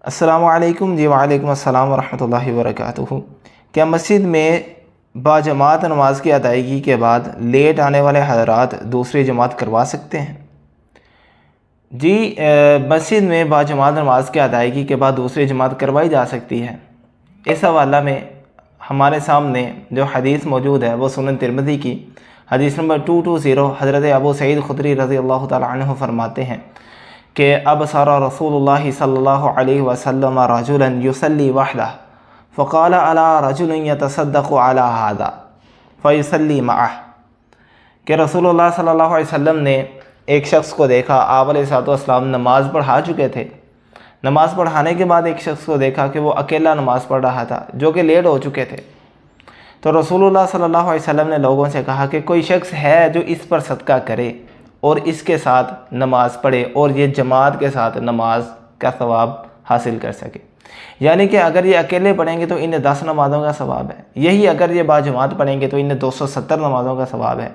السلام علیکم جی، وعلیکم السلام ورحمۃ اللہ وبرکاتہ۔ کیا مسجد میں باجماعت نماز کی ادائیگی کے بعد لیٹ آنے والے حضرات دوسری جماعت کروا سکتے ہیں؟ جی، مسجد میں باجماعت نماز کی ادائیگی کے بعد دوسری جماعت کروائی جا سکتی ہے۔ اس حوالہ میں ہمارے سامنے جو حدیث موجود ہے وہ سنن ترمذی کی حدیث نمبر 220، حضرت ابو سعید خدری رضی اللہ تعالی عنہ فرماتے ہیں کہ ابصر رسول اللہ صلی اللہ علیہ وسلم رجلا یصلی وحدہ فقال الا رجل یتصدق علی ھذا فیصلی معہ، کہ رسول اللہ صلی اللہ علیہ وسلم نے ایک شخص کو دیکھا۔ آپ علیہ الصلوۃ والسلام نماز پڑھا چکے تھے۔ نماز پڑھانے کے بعد ایک شخص کو دیکھا کہ وہ اکیلا نماز پڑھ رہا تھا، جو کہ لیٹ ہو چکے تھے۔ تو رسول اللہ صلی اللہ علیہ وسلم نے لوگوں سے کہا کہ کوئی شخص ہے جو اس پر صدقہ کرے اور اس کے ساتھ نماز پڑھے اور یہ جماعت کے ساتھ نماز کا ثواب حاصل کر سکے۔ یعنی کہ اگر یہ اکیلے پڑھیں گے تو انہیں 10 نمازوں کا ثواب ہے، یہی اگر یہ باجماعت پڑھیں گے تو انہیں 270 نمازوں کا ثواب ہے۔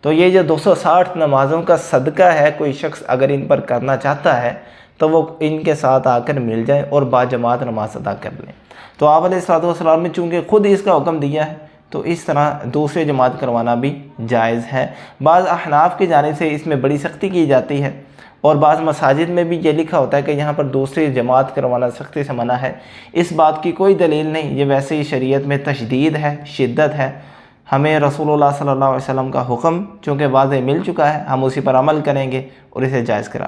تو یہ جو 260 نمازوں کا صدقہ ہے، کوئی شخص اگر ان پر کرنا چاہتا ہے تو وہ ان کے ساتھ آ کر مل جائے اور باجماعت نماز ادا کر لیں۔ تو آپ علیہ الصلوۃ والسلام نے چونکہ خود اس کا حکم دیا ہے تو اس طرح دوسری جماعت کروانا بھی جائز ہے۔ بعض احناف کی جانب سے اس میں بڑی سختی کی جاتی ہے، اور بعض مساجد میں بھی یہ لکھا ہوتا ہے کہ یہاں پر دوسری جماعت کروانا سختی سے منع ہے۔ اس بات کی کوئی دلیل نہیں، یہ ویسے ہی شریعت میں تشدید ہے، شدت ہے۔ ہمیں رسول اللہ صلی اللہ علیہ وسلم کا حکم چونکہ واضح مل چکا ہے، ہم اسی پر عمل کریں گے اور اسے جائز قرار